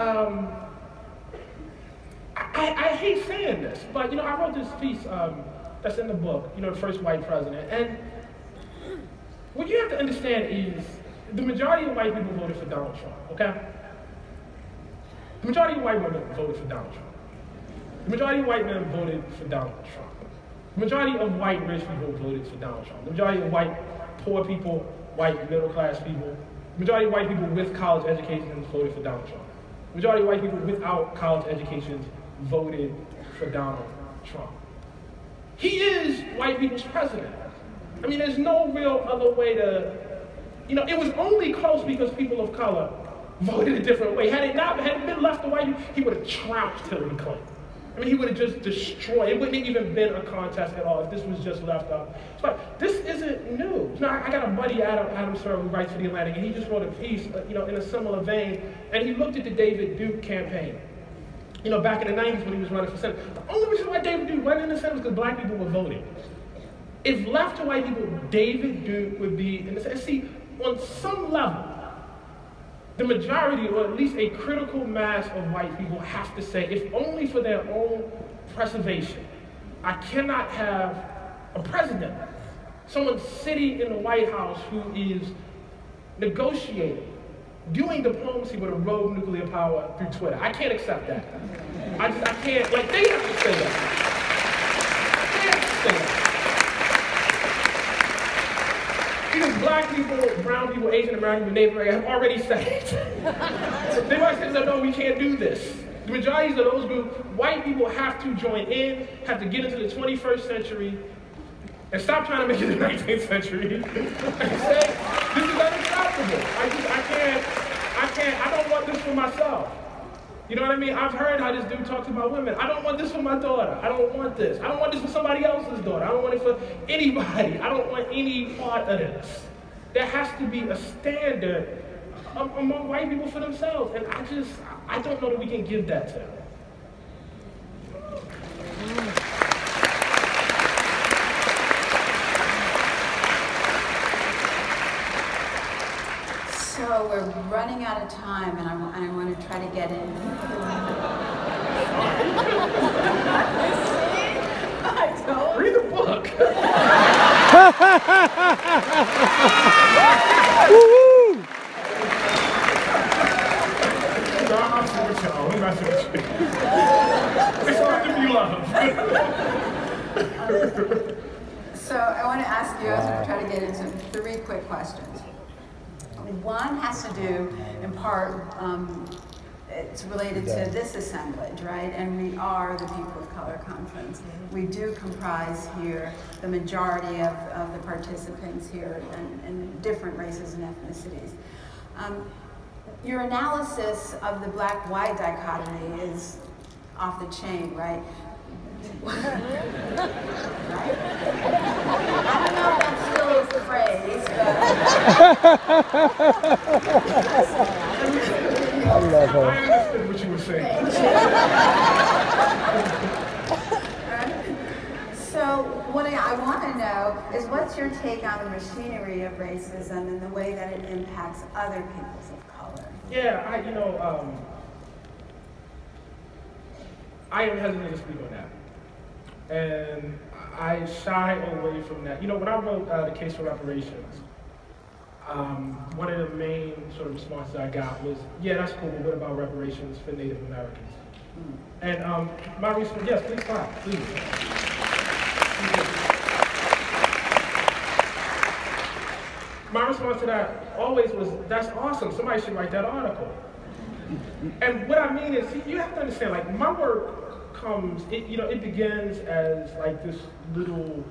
S2: I hate saying this, but I wrote this piece that's in the book, the first white president. And what you have to understand is the majority of white people voted for Donald Trump, okay? The majority of white women voted for Donald Trump. The majority of white men voted for Donald Trump. The majority of white rich people voted for Donald Trump. The majority of white poor people, white middle-class people, the majority of white people with college educations voted for Donald Trump. The majority of white people without college educations voted for Donald Trump. He is white people's president. I mean, there's no real other way to, it was only close because people of color voted a different way. Had it been left to white people, he would have trounced Hillary Clinton. I mean, he would have just destroyed. It wouldn't have even been a contest at all if this was just left up. But this isn't new. I got a buddy, Adam Serwer, who writes for The Atlantic, and he just wrote a piece, in a similar vein, and he looked at the David Duke campaign. Back in the 90s when he was running for Senate. The only reason why David Duke went in the Senate was because black people were voting. If left to white people, David Duke would be in the Senate. See, on some level, the majority, or at least a critical mass of white people have to say, if only for their own preservation, I cannot have a president, someone sitting in the White House who is negotiating, doing diplomacy with a rogue nuclear power through Twitter. I can't accept that. I can't, they have to say that. They have to say that. Because black people, brown people, Asian American, Native American have already said it. They've already said, no, we can't do this. The majority of those groups, white people have to join in, have to get into the 21st century, and stop trying to make it the 19th century, and say, this is unacceptable. I don't want this for myself. You know what I mean? I've heard how this dude talks about women. I don't want this for my daughter. I don't want this. I don't want this for somebody else's daughter. I don't want it for anybody. I don't want any part of this. There has to be a standard among white people for themselves. And I don't know that we can give that to them.
S3: So we're running out of time, and I want to try to get in. I don't.
S2: Read the book.
S4: Woo-hoo!
S2: No, I'm messing with y'all. I'm messing with you. It's good to be loved.
S3: So I want to ask you, as we try to get into 3 quick questions. One has to do, in part, it's related to this assemblage, right? And we are the People of Color Conference. We do comprise here the majority of the participants here in different races and ethnicities. Your analysis of the black-white dichotomy is off the chain, right? Right? I don't know if that still is the phrase, but...
S4: I love her.
S2: I understood what you were saying.
S3: So what I want to know is, what's your take on the machinery of racism and the way that it impacts other peoples of color?
S2: Yeah, I am hesitant to speak on that. And I shy away from that. When I wrote The Case for Reparations, one of the main sort of responses I got was, yeah, that's cool, but what about reparations for Native Americans? And my response, yes, please clap, please. My response to that always was, that's awesome, somebody should write that article. And what I mean is, see, you have to understand, like, my work comes, it begins as like this little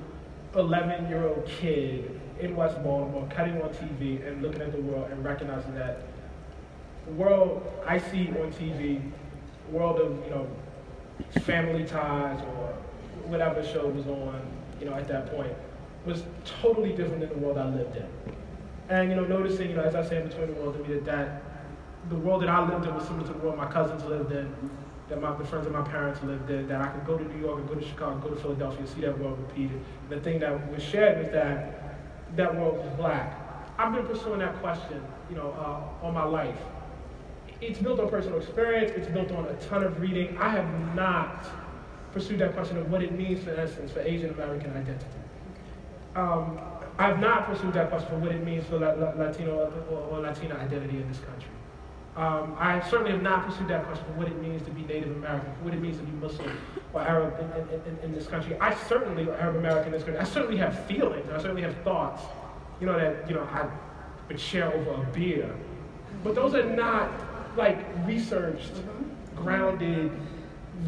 S2: 11-year-old kid in West Baltimore cutting on TV and looking at the world and recognizing that the world I see on TV, the world of, Family Ties or whatever show was on, at that point, was totally different than the world I lived in. And, noticing, as I say in Between the Worlds, to me that the world that I lived in was similar to the world my cousins lived in, that the friends of my parents lived in, that I could go to New York and go to Chicago, go to Philadelphia and see that world repeated. And the thing that was shared was that world was black. I've been pursuing that question, all my life. It's built on personal experience, it's built on a ton of reading. I have not pursued that question of what it means, for instance, for Asian American identity. I have not pursued that question for what it means for Latino or Latina identity in this country. I certainly have not pursued that question for what it means to be Native American, for what it means to be Muslim or Arab in this country. I certainly, Arab American in this country, I certainly have feelings, I certainly have thoughts, that, I would share over a beer. But those are not, like, researched, grounded,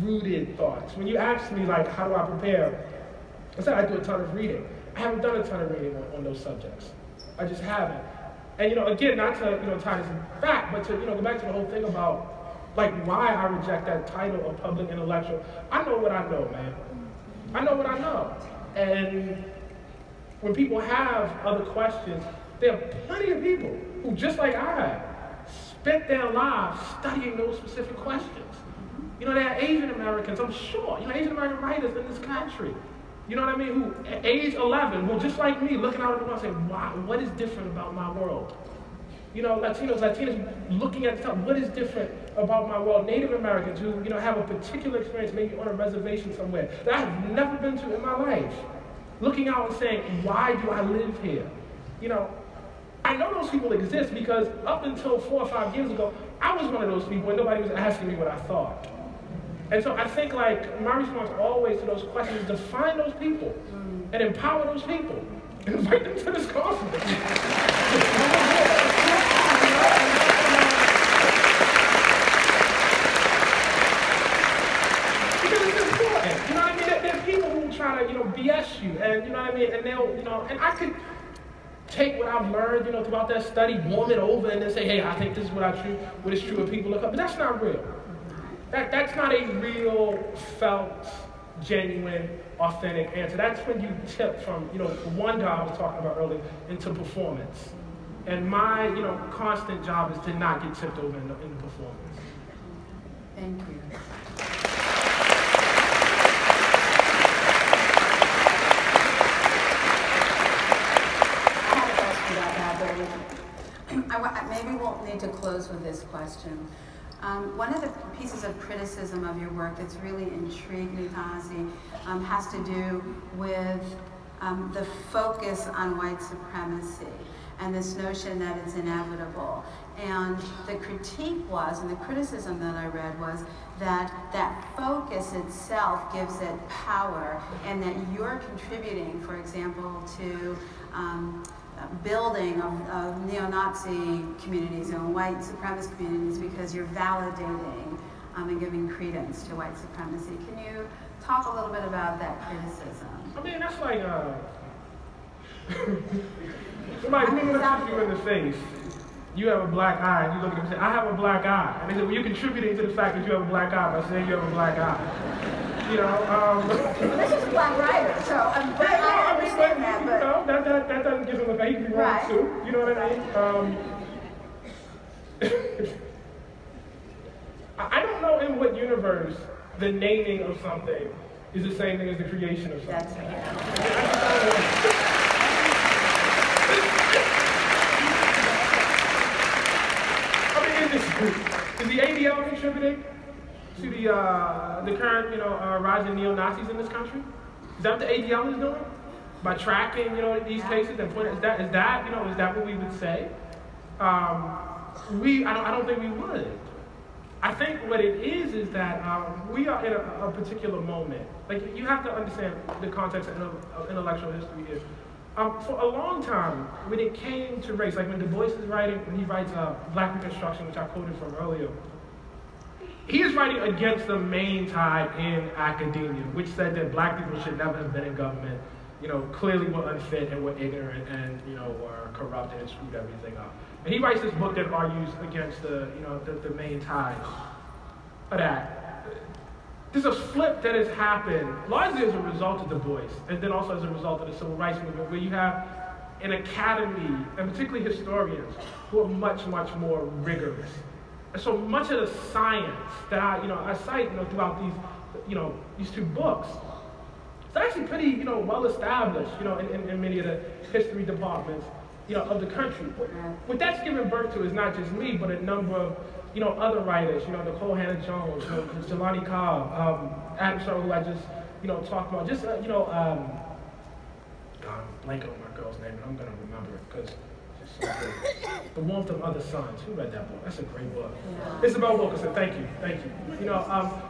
S2: rooted thoughts. When you ask me, like, how do I prepare, I said I do a ton of reading. I haven't done a ton of reading on those subjects. I just haven't. And, again, not to, tie this back, but to, go back to the whole thing about, like, why I reject that title of public intellectual. I know what I know, man. I know what I know. And when people have other questions, there are plenty of people who, just like I have, spent their lives studying those specific questions. There are Asian Americans, I'm sure, Asian American writers in this country, you know what I mean, who at age 11 were just like me, looking out at the world saying, wow, what is different about my world? Latinas looking at stuff, what is different about my world? Native Americans who, have a particular experience maybe on a reservation somewhere that I have never been to in my life, looking out and saying, why do I live here? I know those people exist because up until 4 or 5 years ago, I was one of those people and nobody was asking me what I thought. And so I think, like, my response always to those questions is to find those people and empower those people and invite them to this conference. Because it's important, what I mean? There are people who try to, BS you, and and they'll, and I could take what I've learned, throughout that study, warm it over, and then say, hey, I think this is what is true, and people look up. But that's not real. That's not a real, felt, genuine, authentic answer. That's when you tip from, one job I was talking about earlier, into performance. And my, constant job is to not get tipped over into performance.
S3: Thank you. Maybe we'll need to close with this question. One of the pieces of criticism of your work that's really intrigued me, Tazi, has to do with the focus on white supremacy and this notion that it's inevitable. And the critique was, and the criticism that I read was, that that focus itself gives it power, and that you're contributing, for example, to building of neo-Nazi communities and white supremacist communities because you're validating and giving credence to white supremacy. Can you talk a little bit about that criticism?
S2: I mean, that's like somebody looks you in the face. You have a black eye, and you look at them and say, I have a black eye. And they say, well, you're contributing to the fact that you have a black eye by saying you have a black eye.
S3: This is a black writer, so I understand that, but
S2: that doesn't give him a he can be wrong too. You know what I mean? I don't know in what universe the naming of something is the same thing as the creation of something. Is the ADL contributing to the current, rise of neo-Nazis in this country? Is that what the ADL is doing? by tracking, these cases and pointing, is that what we would say? I don't think we would. I think what it is that we are in a particular moment. Like, you have to understand the context of intellectual history is. For a long time, when it came to race, like when Du Bois is writing, when he writes Black Reconstruction, which I quoted from earlier, he is writing against the main tide in academia, which said that Black people should never have been in government, clearly were unfit and were ignorant and, were corrupt and screwed everything up. And he writes this book that argues against the main tide of that. There's a flip that has happened largely as a result of Du Bois, and then also as a result of the Civil Rights Movement, where you have an academy, and particularly historians, who are much, much more rigorous. And so much of the science that I cite, throughout these two books, it's actually pretty, well established, in many of the history departments, of the country. What that's given birth to is not just me, but a number of other writers, Nicole Hannah-Jones, Jelani Cobb, Adam Sherwood, who I just, talked about. Just, God, I'm blanking on my girl's name, and I'm going to remember it because it's so good. The Warmth of Other Suns. Who read that book? That's a great book. Yeah. Isabel Wilkerson, thank you.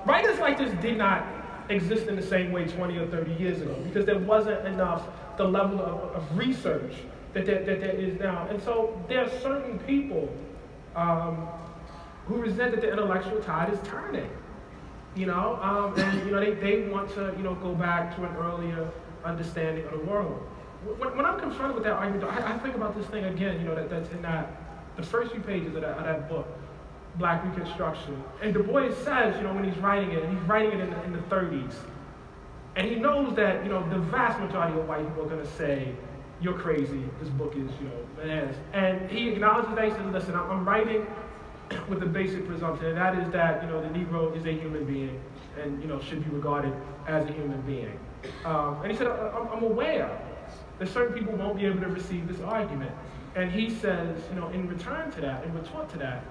S2: Writers like this did not exist in the same way 20 or 30 years ago because there wasn't enough the level of research that there is now. And so there are certain people who resent that the intellectual tide is turning, and they want to go back to an earlier understanding of the world. When I'm confronted with that argument, I think about this thing again, that's in the first few pages of that book, Black Reconstruction. And Du Bois says, when he's writing it, and he's writing it in the 30s, and he knows that the vast majority of white people are going to say, "You're crazy. This book is bananas." And he acknowledges that. He says, "Listen, I'm writing with a basic presumption, and that is that the Negro is a human being and should be regarded as a human being." And he said, "I'm aware that certain people won't be able to receive this argument." And he says, in return to that, in retort to that,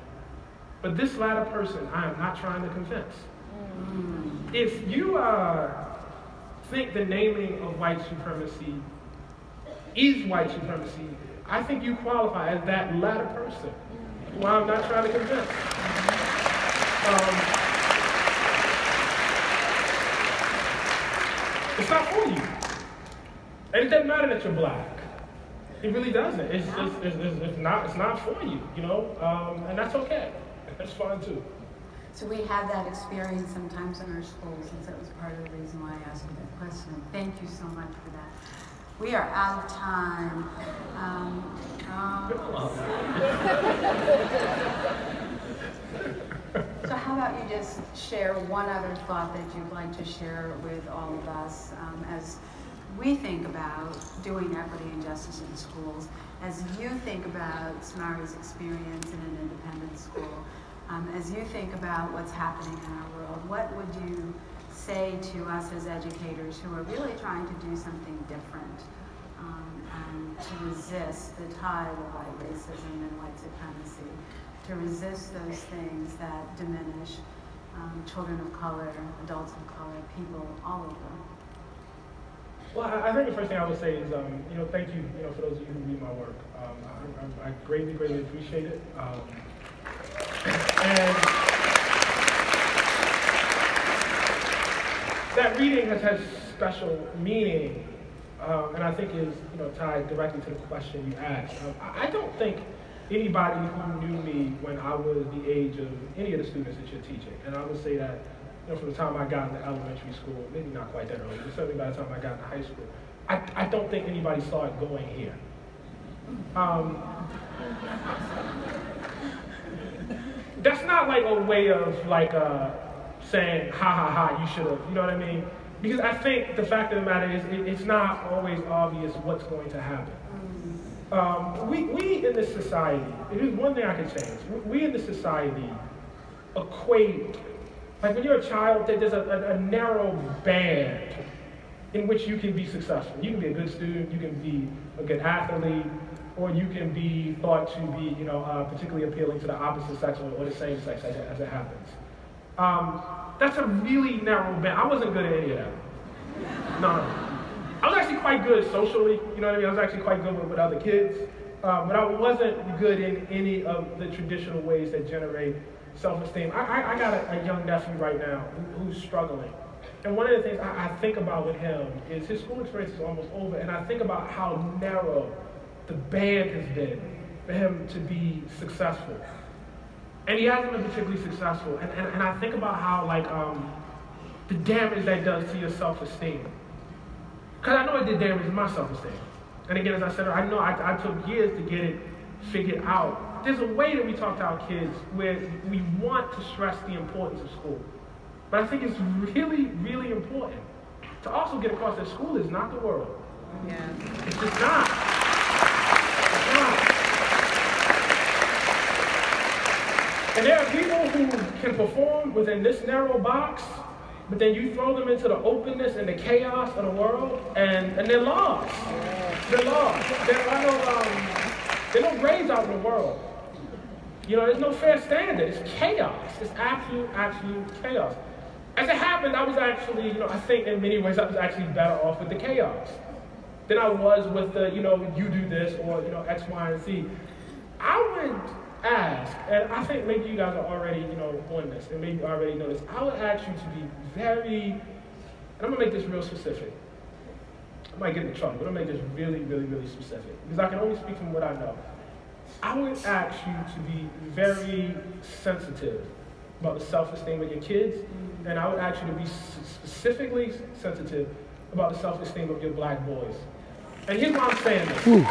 S2: "But this latter person, I am not trying to convince." If you think the naming of white supremacy is white supremacy, I think you qualify as that latter person. Well, I'm not trying to convince. It's not for you. And it doesn't matter that you're Black. It really doesn't. It's not for you, and that's okay. That's fine too.
S3: So we have that experience sometimes in our schools, and that was part of the reason why I asked you that question. Thank you so much for that. We are out of time. So how about you just share one other thought that you'd like to share with all of us as we think about doing equity and justice in schools, as you think about Samari's experience in an independent school, as you think about what's happening in our world, what would you say to us as educators who are really trying to do something different and to resist the tide of white racism and white supremacy, to resist those things that diminish children of color, adults of color, people all over?
S2: Well, I think the first thing I would say is, thank you, for those of you who read my work. I greatly, greatly appreciate it. And that reading has special meaning, and I think is tied directly to the question you asked. I don't think anybody who knew me when I was the age of any of the students that you're teaching, and I would say that from the time I got into elementary school, maybe not quite that early, but certainly by the time I got into high school, I don't think anybody saw it going here. That's not like a way of saying, ha ha ha, you should have, you know what I mean? Because I think the fact of the matter is it's not always obvious what's going to happen. We in this society, there's one thing I can change. We in this society equate, like when you're a child, there's a narrow band in which you can be successful. You can be a good student, you can be a good athlete, or you can be thought to be, particularly appealing to the opposite sex or the same sex as it happens. That's a really narrow band. I wasn't good at any of that. No. I was actually quite good socially, you know what I mean? I was actually quite good with other kids, but I wasn't good in any of the traditional ways that generate self-esteem. I got a young nephew right now who's struggling. And one of the things I think about with him is his school experience is almost over, and I think about how narrow the band has been for him to be successful. And he hasn't been particularly successful. And I think about how, like, the damage that does to your self-esteem. Because I know it did damage to my self-esteem. And again, as I said, I know I took years to get it figured out. There's a way that we talk to our kids where we want to stress the importance of school. But I think it's really, really important to also get across that school is not the world.
S4: Yeah.
S2: It's just not. It's not. And there are people who can perform within this narrow box, but then you throw them into the openness and the chaos of the world, and they're lost. They're lost. There are no grades out in the world. You know, there's no fair standard. It's chaos. It's absolute chaos. As it happened, I was actually, you know, I think in many ways I was actually better off with the chaos than I was with the, you know, you do this or, you know, X, Y, and Z. I would ask, and I think maybe you guys are already, you know, on this, and maybe you already know this, I would ask you to be very, and I'm gonna make this real specific. I might get in trouble, but I'm gonna make this really, really, really specific, because I can only speak from what I know. I would ask you to be very sensitive about the self-esteem of your kids, and I would ask you to be specifically sensitive about the self-esteem of your black boys. And here's why I'm saying this. Ooh.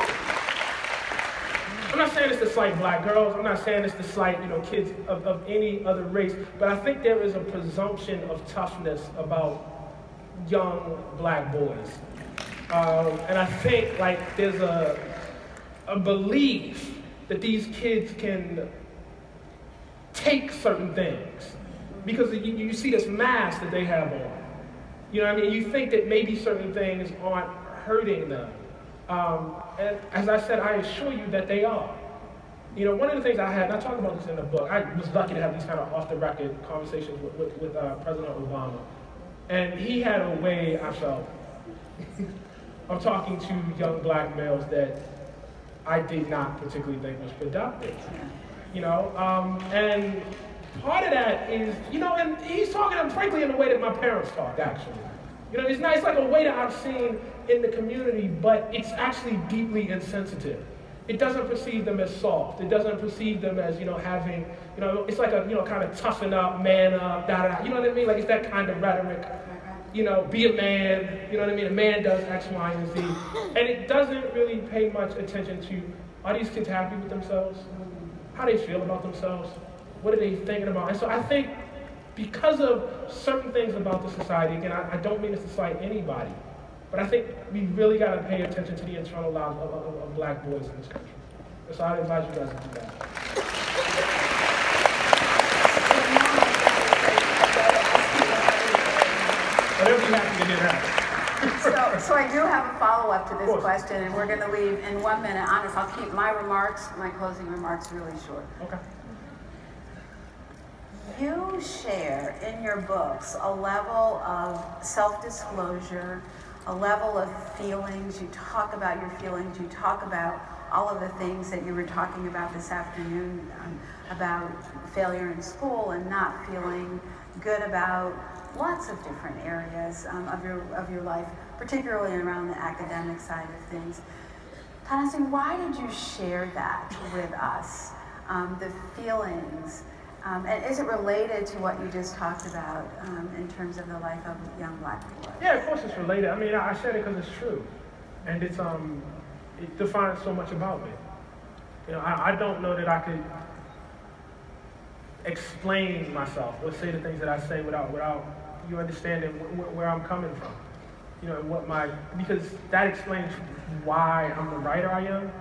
S2: I'm not saying this to slight black girls. I'm not saying this to slight, you know, kids of any other race. But I think there is a presumption of toughness about young black boys. And I think, like, there's a belief that these kids can take certain things because you see this mask that they have on. You know what I mean? You think that maybe certain things aren't hurting them. And as I said, I assure you that they are. You know, one of the things I had, and I talk about this in the book, I was lucky to have these kind of off-the-record conversations with President Obama. And he had a way, I felt, of talking to young black males that I did not particularly think was productive. You know, and part of that is, you know, and he's talking, frankly, in the way that my parents talked, actually. You know, it's nice, like a way that I've seen in the community, but it's actually deeply insensitive. It doesn't perceive them as soft. It doesn't perceive them as, you know, having, you know, it's like a, you know, kind of toughen up, man up, da-da-da. You know what I mean? Like, it's that kind of rhetoric. You know, be a man, you know what I mean? A man does X, Y, and Z. And it doesn't really pay much attention to, are these kids happy with themselves? How they feel about themselves? What are they thinking about? And so I think because of certain things about the society, again, I don't mean this to slight anybody, but I think we really got to pay attention to the internal lives of black boys in this country. And so I advise you guys to do that. Whatever you have to do that.
S3: So I do have a follow-up to this question, and we're going to leave in 1 minute. Honest, I'll keep my closing remarks really short.
S2: Okay.
S3: You share in your books a level of self-disclosure, a level of feelings. You talk about your feelings. You talk about all of the things that you were talking about this afternoon, about failure in school and not feeling good about lots of different areas of your life, particularly around the academic side of things. Ta-Nehisi, why did you share that with us, the feelings? And is it related to what you just talked about in terms of the life of young black people?
S2: Yeah, of course it's related. I mean, I said it because it's true. And it's, it defines so much about me. You know, I don't know that I could explain myself or say the things that I say without you understanding where I'm coming from. You know, because that explains why I'm the writer I am.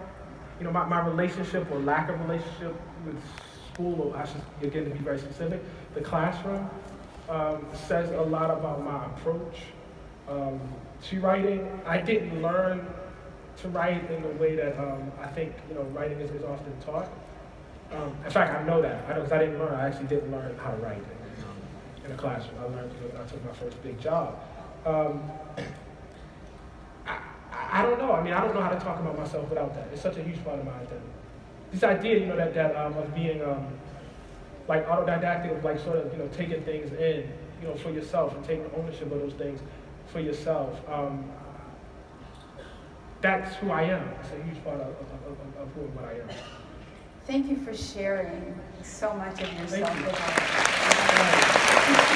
S2: You know, my relationship or lack of relationship with school, or I should, again, to be very specific, the classroom, says a lot about my approach to writing. I didn't learn to write in the way that I think, you know, writing is often taught. In fact, I know that. I know because I didn't learn. I actually didn't learn how to write in a classroom. I learned when I took my first big job. don't know. I mean, I don't know how to talk about myself without that. It's such a huge part of my identity. This idea, you know, that of being like autodidactic, of like sort of, you know, taking things in, you know, for yourself and taking ownership of those things for yourself. That's who I am. It's a huge part of who and what I am.
S3: Thank you for sharing so much of yourself
S2: Thank you.
S3: with us.